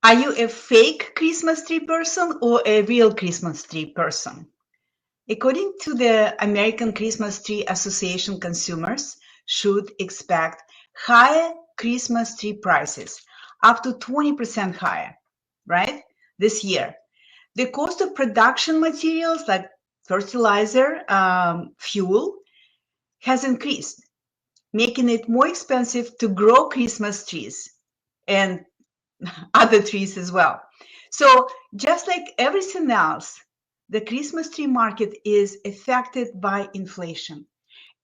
Are you a fake Christmas tree person or a real Christmas tree person? According to the American Christmas Tree Association, consumers should expect higher Christmas tree prices, up to 20% higher, right? This year. The cost of production materials like fertilizer, fuel has increased, making it more expensive to grow Christmas trees and other trees as well. So just like everything else, the Christmas tree market is affected by inflation,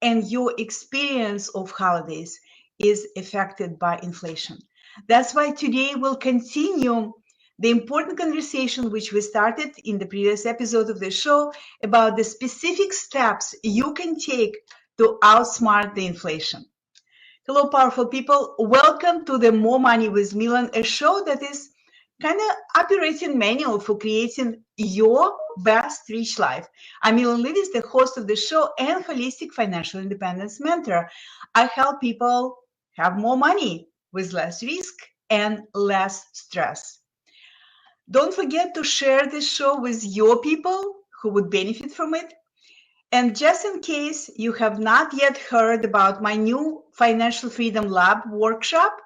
and your experience of holidays is affected by inflation. That's why today we'll continue the important conversation which we started in the previous episode of the show about the specific steps you can take to outsmart the inflation. Hello, powerful people. Welcome to the More Money with Milan, a show that is kind of operating manual for creating your best rich life. I'm Milan Lidis, the host of the show and holistic financial independence mentor. I help people have more money with less risk and less stress. Don't forget to share this show with your people who would benefit from it. And just in case you have not yet heard about my new Financial Freedom Lab workshop,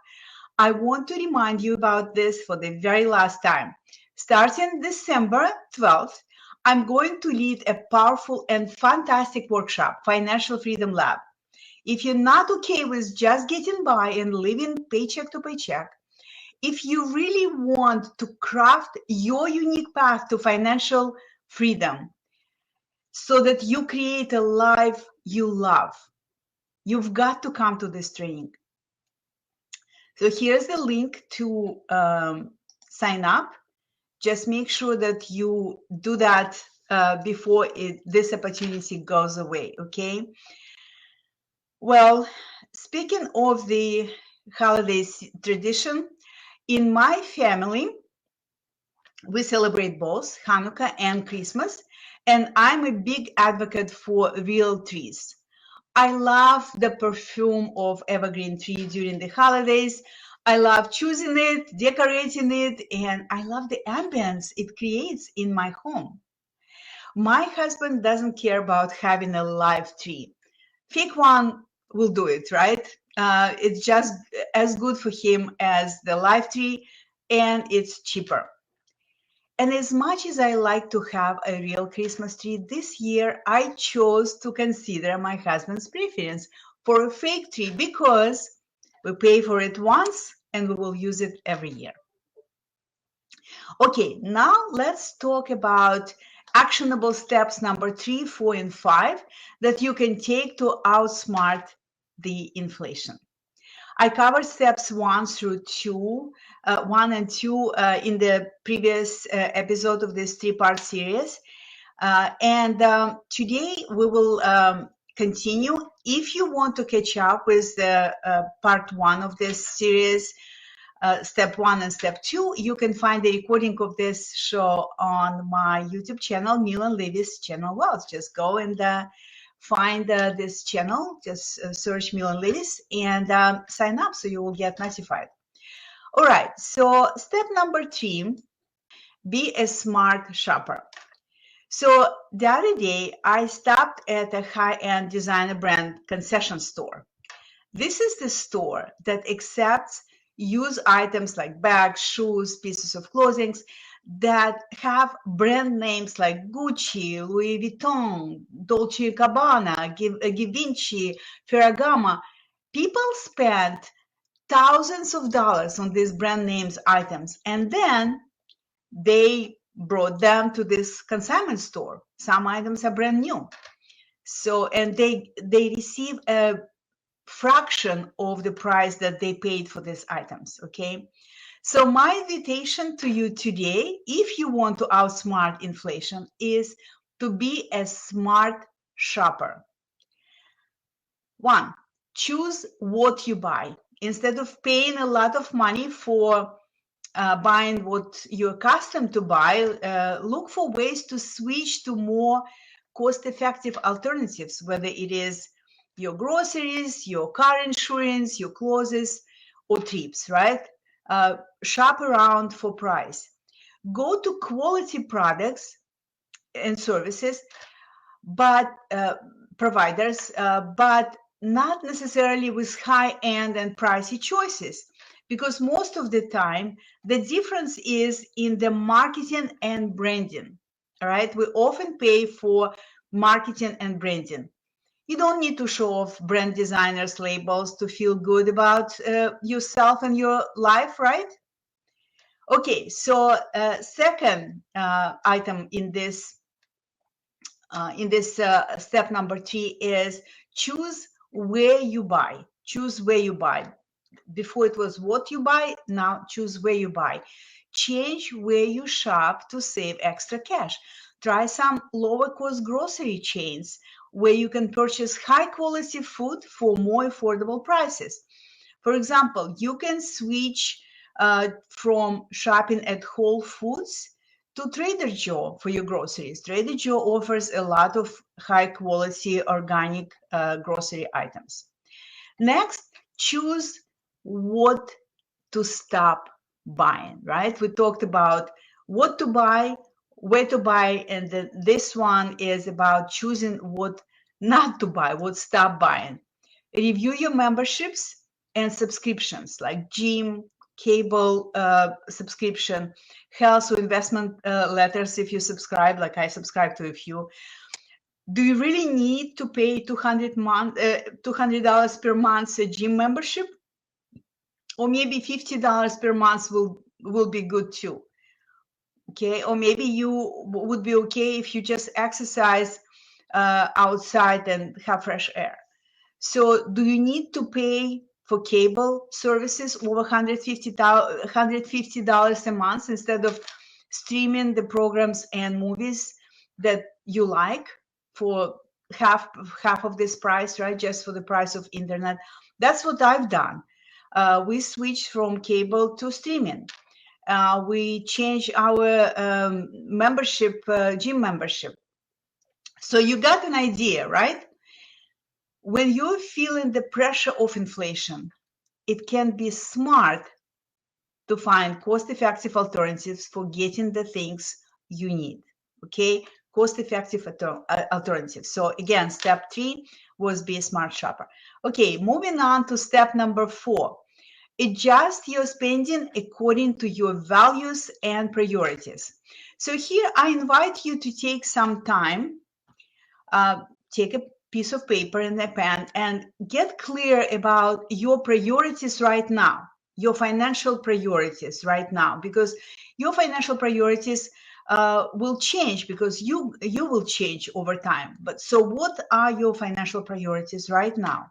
I want to remind you about this for the very last time. Starting December 12th, I'm going to lead a powerful and fantastic workshop, Financial Freedom Lab. If you're not okay with just getting by and living paycheck to paycheck, if you really want to craft your unique path to financial freedom, so that you create a life you love, you've got to come to this training. So here's the link to sign up. Just make sure that you do that before this opportunity goes away, okay? Well, speaking of the holidays tradition, in my family, we celebrate both Hanukkah and Christmas, and I'm a big advocate for real trees. I love the perfume of evergreen tree during the holidays. I love choosing it, decorating it, and I love the ambience it creates in my home. My husband doesn't care about having a live tree. Fake one will do it, right? It's just as good for him as the live tree, and it's cheaper. And as much as I like to have a real Christmas tree, this year I chose to consider my husband's preference for a fake tree because we pay for it once and we will use it every year. Okay, now let's talk about actionable steps number 3, 4, and 5 that you can take to outsmart the inflation. I covered steps 1 through 2, 1 and 2 in the previous episode of this 3-part series. Today we will continue. If you want to catch up with the part 1 of this series, step 1 and step 2, you can find the recording of this show on my YouTube channel, Milan Levis Channel Wealth. Just go and find this channel, just search Milan Levis and sign up so you will get notified. All right, so step number 3, be a smart shopper. So the other day, I stopped at a high-end designer brand concession store. This is the store that accepts used items like bags, shoes, pieces of clothing that have brand names like Gucci, Louis Vuitton, Dolce & Gabbana, Givenchy, Ferragamo. People spend thousands of dollars on these brand names items, and then they brought them to this consignment store. Some items are brand new. So, and they receive a fraction of the price that they paid for these items, okay? So my invitation to you today, if you want to outsmart inflation, is to be a smart shopper. 1, choose what you buy. Instead of paying a lot of money for buying what you're accustomed to buy, look for ways to switch to more cost-effective alternatives, whether it is your groceries, your car insurance, your clothes, or trips, right? Shop around for price. Go to quality products and services, but providers, but not necessarily with high-end and pricey choices, because most of the time the difference is in the marketing and branding. All right, we often pay for marketing and branding. You don't need to show off brand designers labels to feel good about yourself and your life, right? Okay, so second item in this step number 3 is choose where you buy. Choose where you buy. Before it was what you buy, now choose where you buy. Change where you shop to save extra cash. Try some lower cost grocery chains where you can purchase high quality food for more affordable prices. For example, you can switch from shopping at Whole Foods to Trader Joe for your groceries. Trader Joe offers a lot of high quality organic grocery items. Next, choose what to stop buying, right? We talked about what to buy, where to buy, and then this one is about choosing what not to buy, what stop buying. Review your memberships and subscriptions like gym, cable subscription, health or investment letters if you subscribe, like I subscribe to a few. Do you really need to pay $200 per month a gym membership? Or maybe $50 per month will be good too. Okay, or maybe you would be okay if you just exercise outside and have fresh air. So do you need to pay for cable services over $150 a month instead of streaming the programs and movies that you like for half of this price, right? Just for the price of internet. That's what I've done. We switched from cable to streaming. We changed our membership, gym membership. So you got an idea, right? When you're feeling the pressure of inflation, it can be smart to find cost-effective alternatives for getting the things you need. Okay, cost-effective alternatives. So again, step 3 was be a smart shopper. Okay, moving on to step number 4. Adjust your spending according to your values and priorities. So here I invite you to take some time, take a piece of paper and a pen and get clear about your priorities right now, your financial priorities right now, because your financial priorities will change because you will change over time. But so what are your financial priorities right now?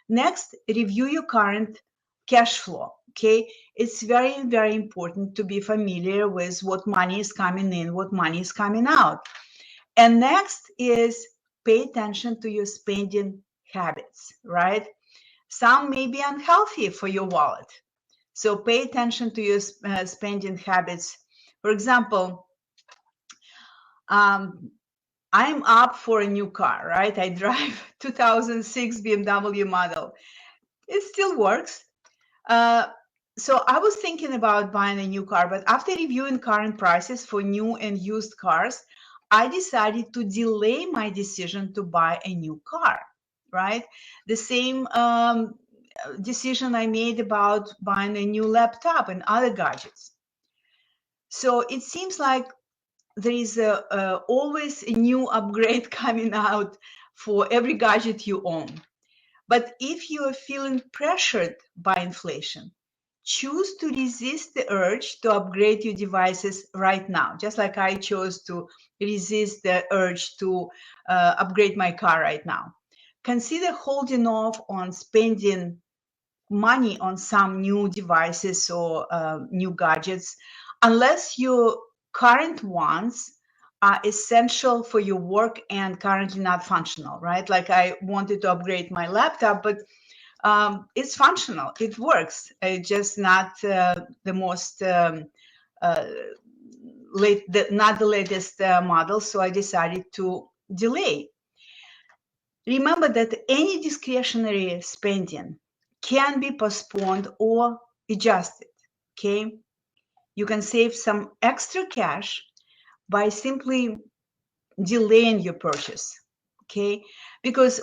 Next, review your current cash flow. Okay, it's very, very important to be familiar with what money is coming in, what money is coming out. And next is pay attention to your spending habits, right? Some may be unhealthy for your wallet. So pay attention to your spending habits. For example, I'm up for a new car, right? I drive 2006 BMW model. It still works. So I was thinking about buying a new car, but after reviewing current prices for new and used cars, I decided to delay my decision to buy a new car, right? The same decision I made about buying a new laptop and other gadgets. So it seems like there is always a new upgrade coming out for every gadget you own. But if you are feeling pressured by inflation, choose to resist the urge to upgrade your devices right now, just like I chose to resist the urge to upgrade my car right now. Consider holding off on spending money on some new devices or new gadgets unless your current ones are essential for your work and currently not functional, right? Like I wanted to upgrade my laptop, but it's functional, it works. It's just not the most not the latest model, so I decided to delay. Remember that any discretionary spending can be postponed or adjusted. Okay, you can save some extra cash by simply delaying your purchase. Okay,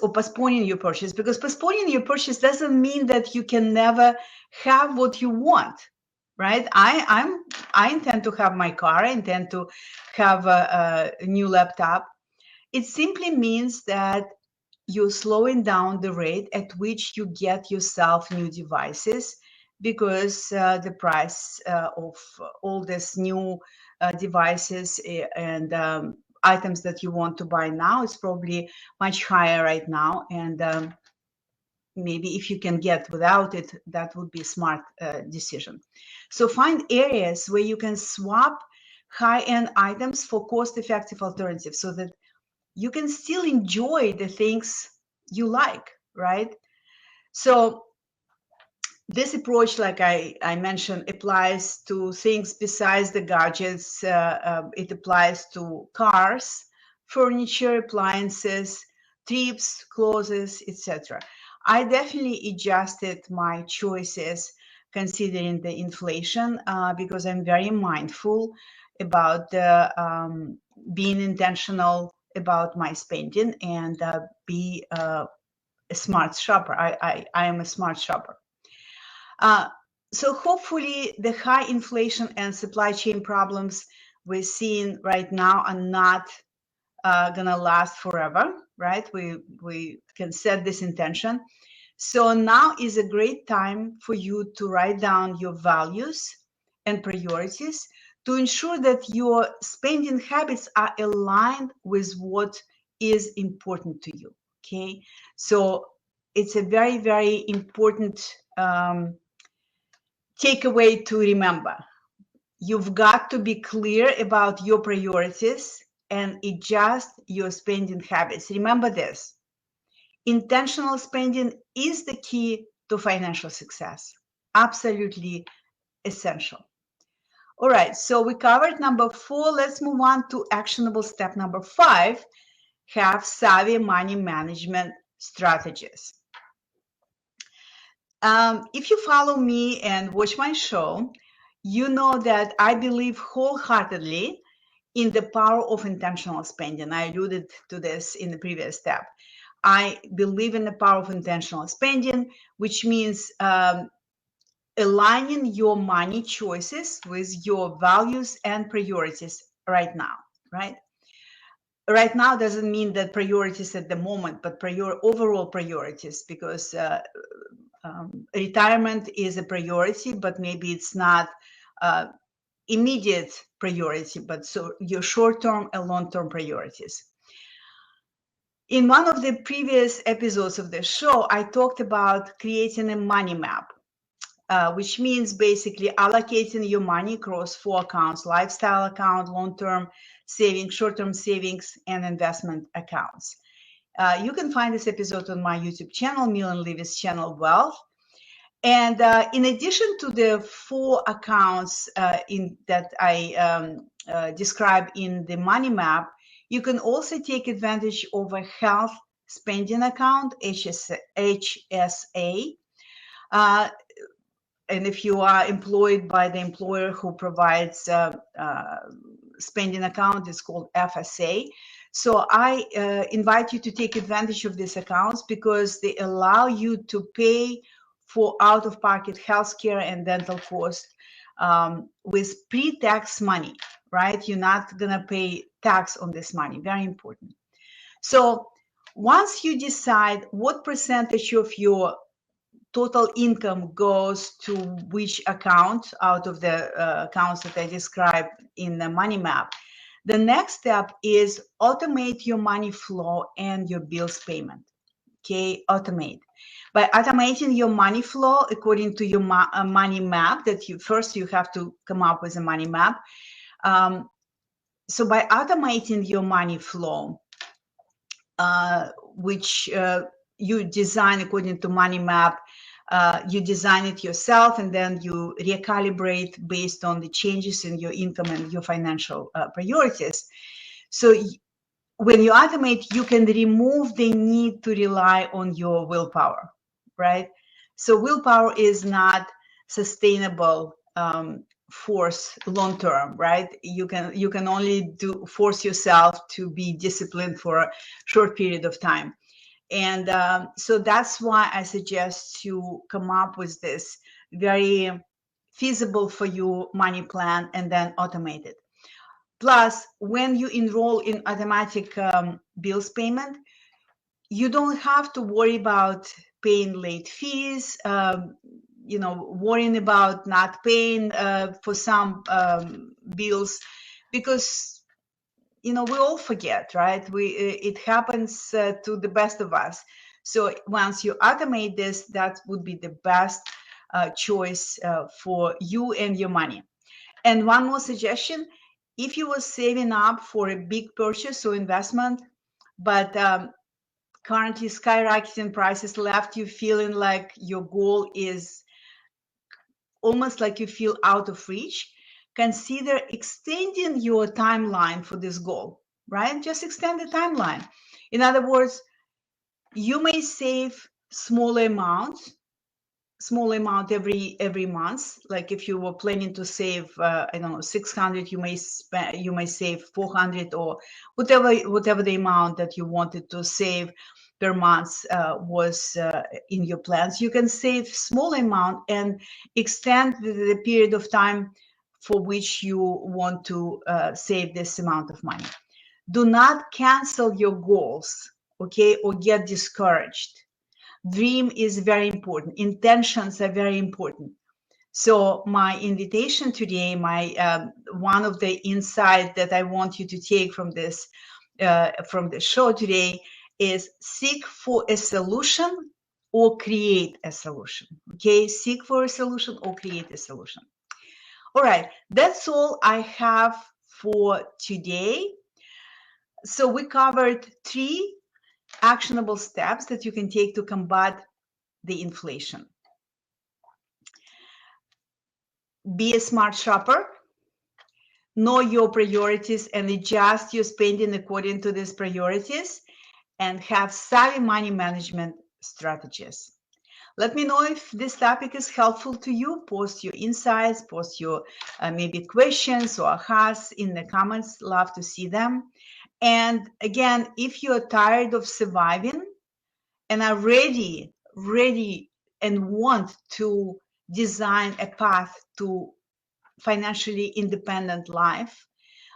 or postponing your purchase, because postponing your purchase doesn't mean that you can never have what you want, right? I intend to have my car. I intend to have a new laptop. It simply means that you're slowing down the rate at which you get yourself new devices, because the price of all these new devices and items that you want to buy now is probably much higher right now. And maybe if you can get without it, that would be a smart decision. So find areas where you can swap high-end items for cost-effective alternatives, so that you can still enjoy the things you like, right? So this approach, like I mentioned, applies to things besides the gadgets. It applies to cars, furniture, appliances, trips, clothes, etc. I definitely adjusted my choices considering the inflation, because I'm very mindful about being intentional about my spending, and be a smart shopper. I am a smart shopper. Uh, so hopefully the high inflation and supply chain problems we're seeing right now are not gonna last forever, right? We can set this intention. So now is a great time for you to write down your values and priorities to ensure that your spending habits are aligned with what is important to you. Okay, so it's a very, very important takeaway to remember. You've got to be clear about your priorities and adjust your spending habits. Remember this: intentional spending is the key to financial success. Absolutely essential. All right, so we covered number 4. Let's move on to actionable step number 5: have savvy money management strategies. If you follow me and watch my show, you know that I believe wholeheartedly in the power of intentional spending. I alluded to this in the previous step. I believe in the power of intentional spending, which means aligning your money choices with your values and priorities right now, right? Right now doesn't mean that priorities at the moment, but overall priorities, because retirement is a priority, but maybe it's not immediate priority, but so your short-term and long-term priorities. In one of the previous episodes of the show, I talked about creating a money map, which means basically allocating your money across 4 accounts: lifestyle account, long-term savings, short-term savings, and investment accounts. You can find this episode on my YouTube channel, Milan Levy's channel, Wealth. And in addition to the 4 accounts that I describe in the money map, you can also take advantage of a health spending account, HSA. And if you are employed by the employer who provides spending account, it's called FSA. So I invite you to take advantage of these accounts, because they allow you to pay for out-of-pocket healthcare and dental costs with pre-tax money, right? You're not gonna pay tax on this money. Very important. So once you decide what percentage of your total income goes to which account out of the accounts that I described in the money map, the next step is automate your money flow and your bills payment. Okay, automate. By automating your money flow according to your money map, that you have to come up with a money map. So by automating your money flow, which you design according to money map, you design it yourself, and then you recalibrate based on the changes in your income and your financial priorities. So when you automate, you can remove the need to rely on your willpower, right? So willpower is not sustainable force long term, right? You can only force yourself to be disciplined for a short period of time. And so that's why I suggest to come up with this very feasible for you money plan and then automate it. Plus, when you enroll in automatic bills payment, you don't have to worry about paying late fees, worrying about not paying for some bills, because we all forget, right? It happens to the best of us. So once you automate this, that would be the best choice for you and your money. And one more suggestion: if you were saving up for a big purchase or investment, but currently skyrocketing prices left you feeling like your goal is almost like you feel out of reach, consider extending your timeline for this goal, right? Just extend the timeline. In other words, you may save small amount every month. Like if you were planning to save I don't know, 600, you may save 400, or whatever the amount that you wanted to save per month was in your plans. You can save small amount and extend the period of time for which you want to save this amount of money. Do not cancel your goals, okay, or get discouraged. Dream is very important. Intentions are very important. So my invitation today, one of the insights that I want you to take from the show today is seek for a solution or create a solution. Okay, seek for a solution or create a solution. All right, that's all I have for today. So we covered 3 actionable steps that you can take to combat the inflation. Be a smart shopper, know your priorities and adjust your spending according to these priorities, and have savvy money management strategies. Let me know if this topic is helpful to you. Post your insights, post your maybe questions or ahas in the comments. Love to see them. And again, if you're tired of surviving and are ready and want to design a path to financially independent life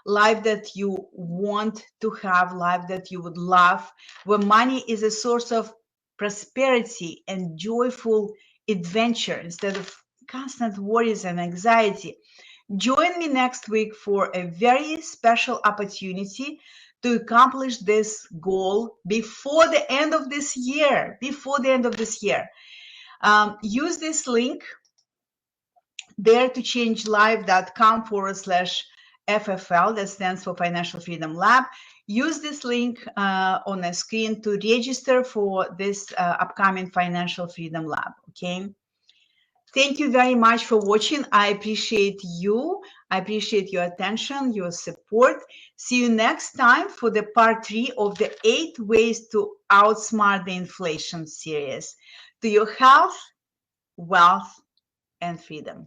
that you want to have, life that you would love, where money is a source of prosperity and joyful adventure instead of constant worries and anxiety. Join me next week for a very special opportunity to accomplish this goal before the end of this year. Use this link, daretochange.live.com/FFL, that stands for Financial Freedom Lab. Use this link on the screen to register for this upcoming Financial Freedom Lab, okay? Thank you very much for watching. I appreciate you. I appreciate your attention, your support. See you next time for the part 3 of the 8 ways to outsmart the inflation series to your health, wealth, and freedom.